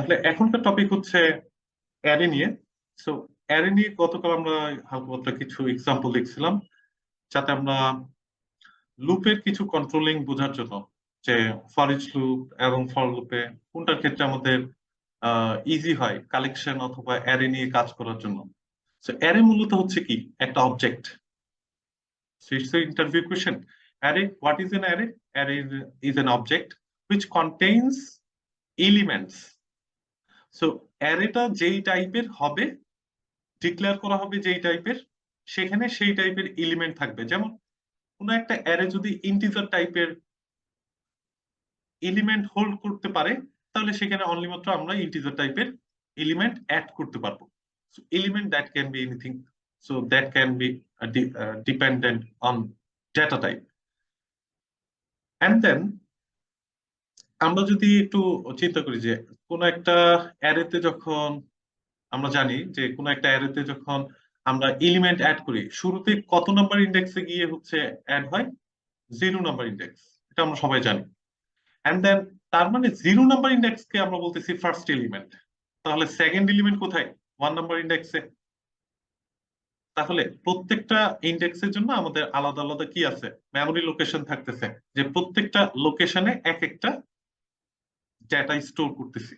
তাহলে এখনকার টপিক হচ্ছে অ্যারে নিয়ে। সো অ্যারে নিয়ে গতকাল আমরা হালকা পাতলা কিছু এক্সাম্পল দেখছিলাম, যাতে আমরা লুপের কিছু কন্ট্রোলিং বোঝার জন্য, যে ফর ইচ লুপ এবং ফর লুপে কোনটার ক্ষেত্রে আমাদের ইজি হয় কালেকশন অথবা অ্যারে নিয়ে কাজ করার জন্য। সো অ্যারে মূলত হচ্ছে কি একটা object. So it's an interview question. Array, what is an array? Array is an object which contains elements. So অ্যারেটা যেই টাইপের হবে, ডিক্লেয়ার করা হবে যেই টাইপের, সেখানে সেই টাইপের এলিমেন্ট থাকবে। যেমন কোনো একটা অ্যারে যদি ইন্টিজার টাইপের এলিমেন্ট হোল্ড করতে পারে, তাহলে সেখানে অনলি মাত্র আমরা ইন্টিজার টাইপের এলিমেন্ট অ্যাড করতে পারবো। So element that can be anything, so that can be dependent on data type. And then আমরা যদি একটু চিন্তা করি যে কোন একটা অ্যারেতে যখন আমরা জানি যে কোন একটা অ্যারেতে যখন আমরা এলিমেন্ট অ্যাড করি, শুরুতে কত নাম্বার ইন্ডেক্সে গিয়ে হচ্ছে অ্যাড হয়? 0 নাম্বার ইন্ডেক্স। এটা আমরা সবাই জানি। এন্ড দেন তার মানে 0 নাম্বার ইন্ডেক্সকে আমরা বলতেছি ফার্স্ট এলিমেন্ট। তাহলে সেকেন্ড এলিমেন্ট কোথায়? 1 নাম্বার ইন্ডেক্সে। তাহলে প্রত্যেকটা ইন্ডেক্সের জন্য আমাদের আলাদা আলাদা কি আছে? মেমোরি লোকেশন থাকতেছে, যে প্রত্যেকটা লোকেশনে এক একটা ডেটা স্টোর করতেছি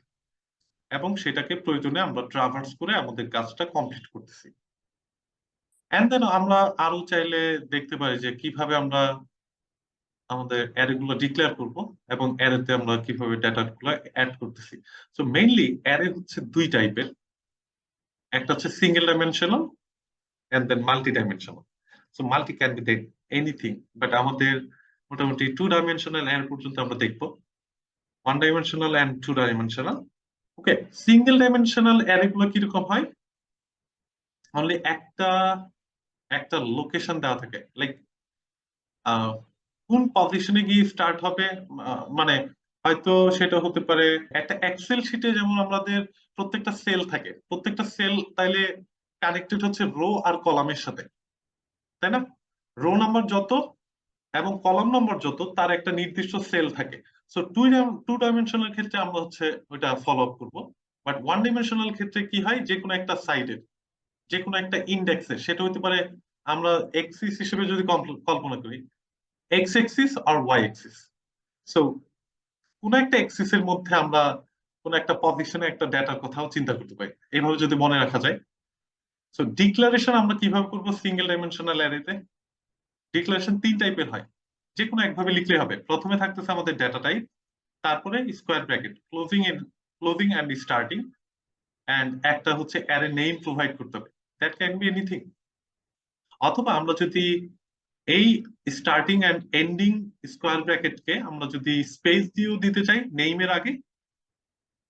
এবং সেটাকে প্রয়োজনে আমরা ট্রাভার্স করে আমাদের কাজটা কমপ্লিট করতেছি। এন্ড দেন আমরা আরো চাইলে দেখতে পারি যে কিভাবে আমরা আমাদের অ্যারে গুলো ডিক্লেয়ার করব এবং অ্যারেতে আমরা কিভাবে ডেটা গুলো অ্যাড করতেছি। সো মেইনলি অ্যারে হচ্ছে দুই টাইপের, একটা হচ্ছে single dimensional and then multi dimensional. So multi can be anything, but আমাদের মোটামুটি 2 ডাইমেনশনাল অ্যারে পর্যন্ত আমরা দেখবো, 1 dimensional and 2 dimensional. Okay, single dimensional array গুলো কিরকম হয়? অনলি একটা একটা লোকেশন দেওয়া থাকে, লাইক কোন পজিশনে গিয়ে স্টার্ট হবে, মানে হয়তো সেটা হতে পারে একটা এক্সেল শিটে, যেমন আমাদের প্রত্যেকটা সেল থাকে, প্রত্যেকটা সেল তাইলে কানেক্টেড হচ্ছে রো আর কলামের সাথে, তাই না? রো নাম্বার যত এবং কলাম নম্বর যত, তার একটা নির্দিষ্ট সেল থাকে। সো 2 ডাইমেনশনাল ক্ষেত্রে আমরা হচ্ছে ওইটা ফলো আপ করবো। বাট 1 ডাইমেনশনাল ক্ষেত্রে কি হয়, যে কোনো একটা সাইডের যে কোনো একটা ইন্ডেক্সের, সেটা হতে পারে আমরা এক্সিস হিসেবে যদি কল্পনা করি, এক্স এক্সিস আর ওয়াই এক্সিস। সো কোন একটা এক্সিস এর মধ্যে আমরা কোন একটা পজিশনে একটা ডেটার কথাও চিন্তা করতে পারি, এইভাবে যদি মনে রাখা যায়। সো ডিক্লারেশন আমরা কিভাবে করবো সিঙ্গেল ডাইমেনশনাল অ্যারেতে? ডিক্লারেশন 3 টাইপের হয়, যে কোনো একভাবে লিখলে হবে। প্রথমে থাকতেছে আমাদের ডেটা টাইপ, তারপরে square bracket closing and starting, and একটা হচ্ছে অ্যারে নেম প্রোভাইড করতে হবে, দ্যাট ক্যান বি এনিথিং। অথবা আমরা যদি এই স্টার্টিং এন্ড এন্ডিং স্কোয়ার ব্র্যাকেটকে আমরা যদি স্পেস দিয়েও দিতে চাই নেইমের আগে,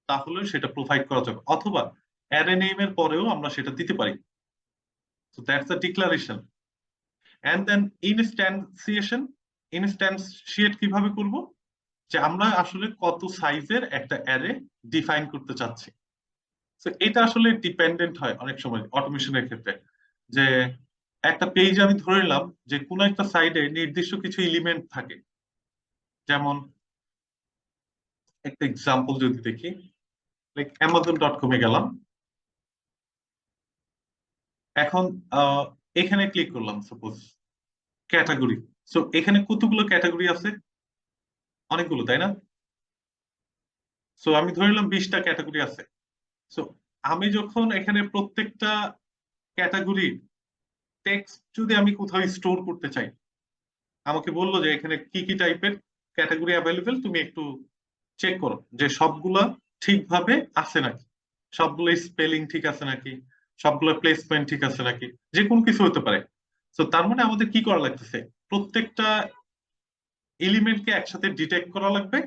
তাহলে সেটা প্রোভাইড করা যাবে, অথবা অ্যারে নেইমের পরেও আমরা সেটা দিতে পারি। So that's a declaration. And then instantiate কিভাবে করব? যে আমরা আসলে কত সাইজের একটা অ্যারে ডিফাইন করতে চাচ্ছি। তো এটা আসলে ডিপেন্ডেন্ট হয় অনেক সময় অটোমেশনের ক্ষেত্রে, যে একটা পেজ আমি ধরে নিলাম যে কোনো একটা সাইডে নির্দিষ্ট কিছু এলিমেন্ট থাকে। যেমন একটা এক্সাম্পল যদি দেখি, লাইক amazon.com-এ গেলাম, এখন এখানে ক্লিক করলাম সাপোজ ক্যাটাগরি। সো এখানে কতগুলো ক্যাটাগরি আছে? অনেকগুলো, তাই না? সো আমি ধরে নিলাম 20টা ক্যাটাগরি আছে। সো আমি যখন এখানে প্রত্যেকটা ক্যাটাগরি টেক্সট যদি আমি কোথাও স্টোর করতে চাই, আমাকে বললো যে এখানে কি কি টাইপের ক্যাটাগরি অ্যাভেলেবেল, তুমি একটু চেক করো যে সবগুলা ঠিকভাবে আছে নাকি, সবগুলো স্পেলিং ঠিক আছে নাকি, সবগুলো প্লেসমেন্ট ঠিক আছে নাকি, যে কোন কিছু হতে পারে। তো তার মানে আমাদের কি করা লাগতেছে? প্রত্যেকটা এলিমেন্টকে একসাথে ডিটেক্ট করা লাগবে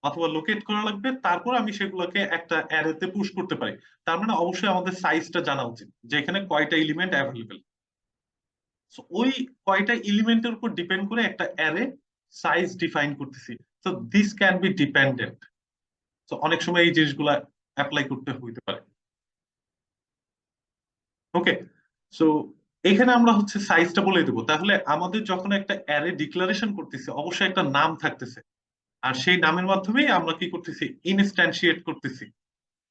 অথবা লোকেট করা লাগবে, তারপর আমি সেগুলোকে একটা অ্যারেতে পুশ করতে পারি। তার মানে অবশ্যই আমাদের সাইজটা জানা উচিত, যে এখানে কয়টা এলিমেন্ট অ্যাভেলেবেল। ওই কয়টা এলিমেন্টের উপর ডিপেন্ড করে একটা অ্যারে সাইজ ডিফাইন করতেছি। তো দিস ক্যান বি ডিপেন্ডেন্ট। তো অনেক সময় এই জিনিসগুলা অ্যাপ্লাই করতে হইতে পারে। ওকে, সো এখানে আমরা হচ্ছে সাইজটা বলে দেবো। তাহলে আমাদের যখন একটা অ্যারে ডিক্লারেশন করতেছি, অবশ্যই একটা নাম থাকতেছে। আর সেই নামের মাধ্যমেই আমরা কি করতেছি, ইনস্ট্যান্সিয়েট করতেছি।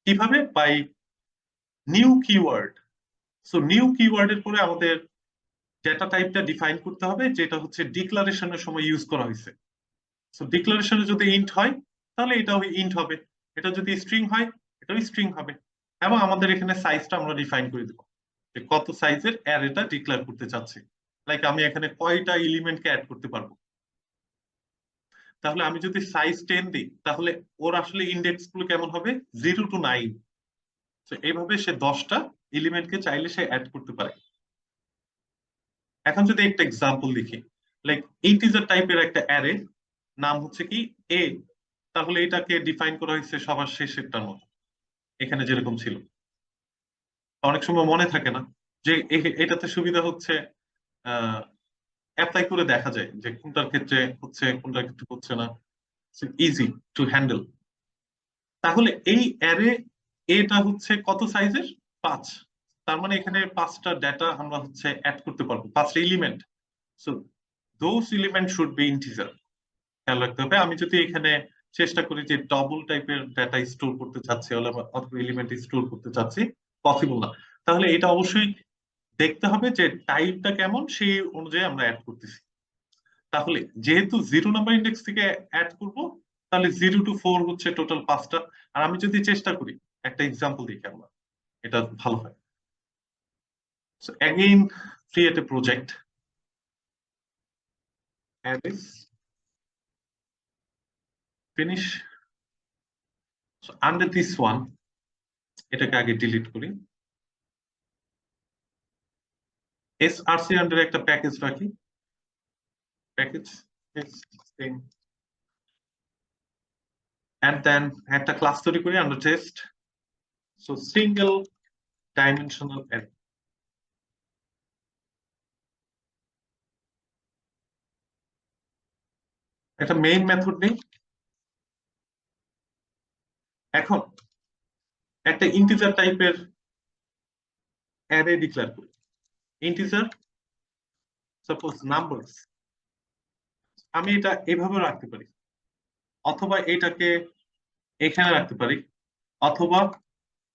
কিভাবে? By new keyword. So new কিওয়ার্ডের পরে আমাদের ডেটা টাইপটা ডিফাইন করতে হবে, যেটা হচ্ছে ডিক্লারেশনের সময় ইউজ করা হয়েছে। সো ডিক্লারেশনে যদি ইন্ট হয় তাহলে এটাও ইন্ট হবে, এটা যদি স্ট্রিং হয় এটাও স্ট্রিং হবে। এবং আমাদের এখানে সাইজটা আমরা ডিফাইন করে দেবো যে কত সাইজের অ্যারেটা ডিক্লেয়ার করতে চাচ্ছি। লাইক আমি এখানে কয়টা এলিমেন্টকে অ্যাড করতে পারবো। তাহলে আমি যদি সাইজ 10 দিই তাহলে ওর আসলে ইন্ডেক্স গুলো কেমন হবে, 0 to 9। তো এইভাবে সে 10টা এলিমেন্টকে চাইলে সে অ্যাড করতে পারে। এখন যদি একটা এক্সাম্পল দেখি, লাইক ইন্টিজার টাইপের একটা অ্যারে, নাম হচ্ছে কি এ, তাহলে এটাকে ডিফাইন করা হয়েছে সবার শেষেরটার মতো, এখানে যেরকম ছিল। অনেক সময় মনে থাকে না যে এটাতে সুবিধা হচ্ছে অ্যাপ্লাই করে দেখা যায় যে কোনটার ক্ষেত্রে হচ্ছে কোনটার ক্ষেত্রে হচ্ছে না, ইজি টু হ্যান্ডেল। তাহলে এই অ্যারে এটা হচ্ছে কত সাইজের, 5। তার মানে এখানে 5টা ডেটা আমরা হচ্ছে অ্যাড করতে পারবো, 5টা element. So those element should be integer. খেয়াল রাখতে হবে, আমি যদি এখানে চেষ্টা করি যে ডবল টাইপের ডাটা স্টোর করতে চাচ্ছি অথবা এলিমেন্ট স্টোর করতে চাচ্ছি, পসিবল না। তাহলে এটা অবশ্যই দেখতে হবে যে টাইপটা কেমন, সেই অনুযায়ী আমরা অ্যাড করতেছি। তাহলে যেহেতু 0 নাম্বার ইন্ডেক্স থেকে অ্যাড করব, তাহলে 0 to 4 হচ্ছে টোটাল 5টা। আর আমি যদি চেষ্টা করি, একটা এক্সাম্পল দেখি আমরা, এটা ভালো হয়। So again, create a project, Alice, finish. So under this one, এটাকে আগে ডিলিট করি। src আন্ডার একটা প্যাকেজ রাখি, প্যাকেজ and then একটা ক্লাস তৈরি করি under test. So single dimensional array. একটা মেইন মেথড নেই। এখন একটা ইন্টিজার টাইপের অ্যারে ডিক্লেয়ার করি, ইন্টিজার সাপোজ নাম্বারস। আমি এটা এভাবে রাখতে পারি, অথবা এটাকে এখানে রাখতে পারি, অথবা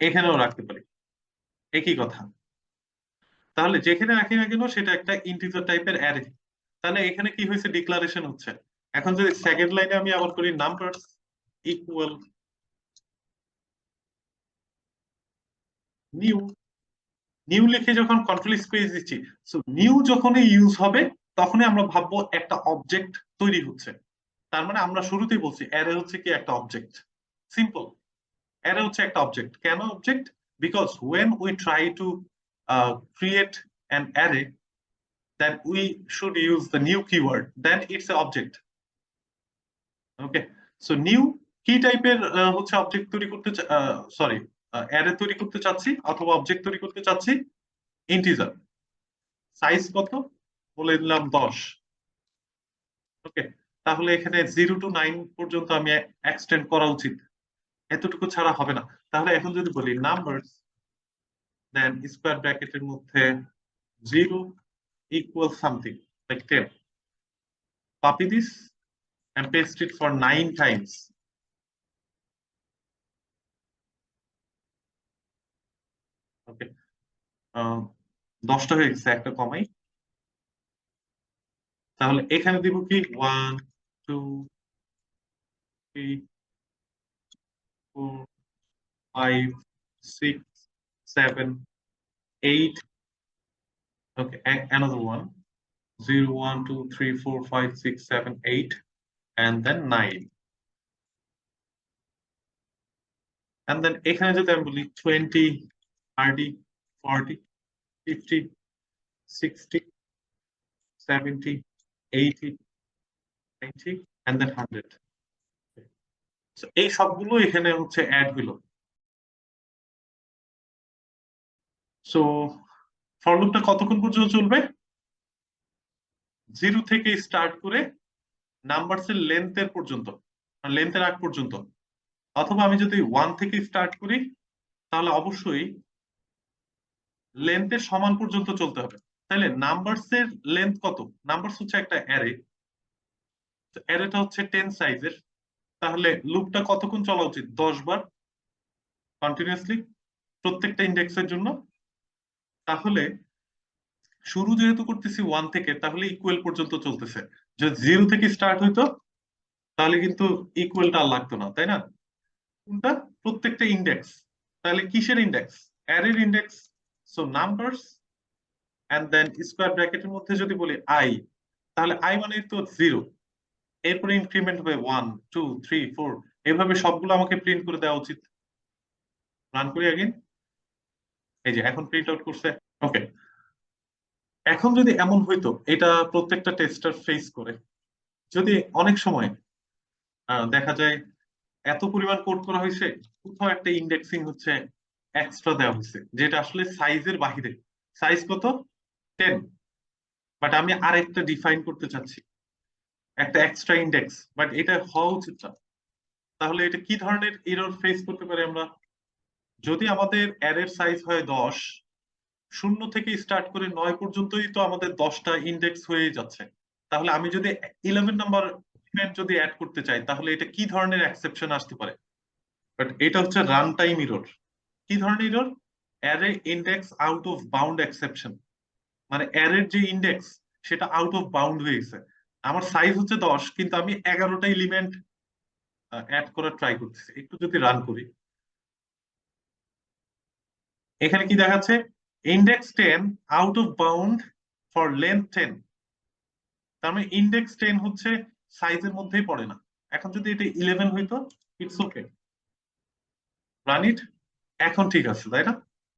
এখানেও রাখতে পারি, একই কথা। তাহলে যেখানে রাখি না কেন সেটা একটা ইন্টিজার টাইপের অ্যারে। তাহলে এখানে কি হয়েছে, ডিক্লারেশন হচ্ছে। এখন যদি সেকেন্ড লাইনে আমি আবার করি নাম্বারস ইকুয়াল নিউ, নিউ লিখে যখন কন্ট্রোল স্পেস দিচ্ছি, সো নিউ যখনই ইউজ হবে তখনই আমরা ভাববো একটা অবজেক্ট তৈরি হচ্ছে। তার মানে আমরা শুরুতেই বলছি অ্যারে হচ্ছে কি একটা অবজেক্ট। সিম্পল, অ্যারে হচ্ছে একটা অবজেক্ট। কেন object? Because when we try to create an array, then we should use the new keyword, then it's an object. Okay, so new কি টাইপের হচ্ছে অবজেক্ট তৈরি করতে, সরি, অ্যারে তৈরি করতে চাচ্ছি অথবা অবজেক্ট তৈরি করতে চাচ্ছি, ইন্টিজার। সাইজ কত বলে দিলাম, 10। ওকে, তাহলে এখানে 0 to 9 পর্যন্ত আমি এক্সটেন্ড করা উচিত, এতটুকু ছাড়া হবে না। তাহলে এখন যদি বলি নাম্বারস দেন স্কোয়ার ব্র্যাকেটের মধ্যে 0 equal something like 10, copy this and paste it for 9 times. ওকে, 10টা হয়ে গেছে, একটা কমাই। তাহলে এখানে দিব কি 1 2 3 4 5 6 7 8। Okay, another one, 0 1 2 3 4 5 6 7 8, and then 9। And then এখানে যদি আমি বলি 20 30 40 50 60 70 80 90 and then 100। So এই সবগুলো এখানে হচ্ছে অ্যাড হলো। সো ফর লুপটা কতক্ষণ পর্যন্ত চলবে, 0 থেকে স্টার্ট করে নাম্বারস এর লেন্থের পর্যন্ত, লেন্থের আগ পর্যন্ত। অথবা আমি যদি 1 থেকে স্টার্ট করি তাহলে অবশ্যই লেন্থের সমান পর্যন্ত চলতে হবে। তাহলে নাম্বারস এর লেন্থ কত, নাম্বারস হচ্ছে একটা অ্যারে, অ্যারেটা হচ্ছে 10 সাইজের। তাহলে লুপটা কতক্ষণ চলা উচিত? 10 বার কন্টিনিউয়াসলি প্রত্যেকটা ইন্ডেক্সের জন্য। তাহলে শুরু যেহেতু করতেছি 1 থেকে, তাহলে ইকুয়াল পর্যন্ত চলতেছে। যদি 0 থেকে স্টার্ট হইতো তাহলে কিন্তু ইকুয়ালটা আর লাগতো না, তাই না? কোনটা? প্রত্যেকটা ইন্ডেক্স। তাহলে কিসের ইন্ডেক্স? অ্যারের index. So numbers and then square ব্র্যাকেটের মধ্যে যদি বলি আই, তাহলে আই মানে তো 0, এরপরে ইনক্রিমেন্ট হবে 1 2 3 4, এভাবে সবগুলো আমাকে প্রিন্ট করে দেওয়া উচিত। রান করি আগেন। এই যে এখন প্রিন্ট আউট করছে। ওকে, এখন যদি এমন হইতো, এটা প্রত্যেকটা টেস্টার ফেস করে, যদি অনেক সময় দেখা যায় এত পরিমাণ কোড করা হয়েছে, কোথাও একটা ইন্ডেক্সিং হচ্ছে এক্সট্রা দেওয়া হয়েছে, যেটা আসলে সাইজের বাহিরে। সাইজ কত? 10, বাট আমি আরেকটা ডিফাইন করতে চাচ্ছি, একটা এক্সট্রা ইন্ডেক্স, বাট এটা হওয়া উচিত না। তাহলে এটা কি ধরনের এরর ফেস করতে পারি আমরা? যদি আমাদের অ্যারের সাইজ হয় 10, 0 থেকে স্টার্ট করে 9 পর্যন্তই তো আমাদের 10টা ইন্ডেক্স হয়ে যাচ্ছে। তাহলে আমি যদি 11 নাম্বার এলিমেন্ট যদি অ্যাড করতে চাই, তাহলে এটা কি ধরনের এক্সেপশন আসতে পারে? বাট এটা হচ্ছে রান টাইম এরর। কি ধরনের error? Array index out of bound exception. মানে অ্যারের যে ইন্ডেক্স, সেটা আউট অফ বাউন্ড হয়ে গেছে। আমার সাইজ হচ্ছে 10, কিন্তু আমি 11টা এলিমেন্ট অ্যাড করার ট্রাই করতেছি। একটু যদি রান করি, এখানে কি দেখাচ্ছে? Index 10 out of bound for length 10। তার মানে ইন্ডেক্স 10 হচ্ছে সাইজের মধ্যেই পড়ে না। এখন যদি এটা 11 হইতো, ইটস ওকে, রান ইট। এখন ঠিক আছে, তাই না?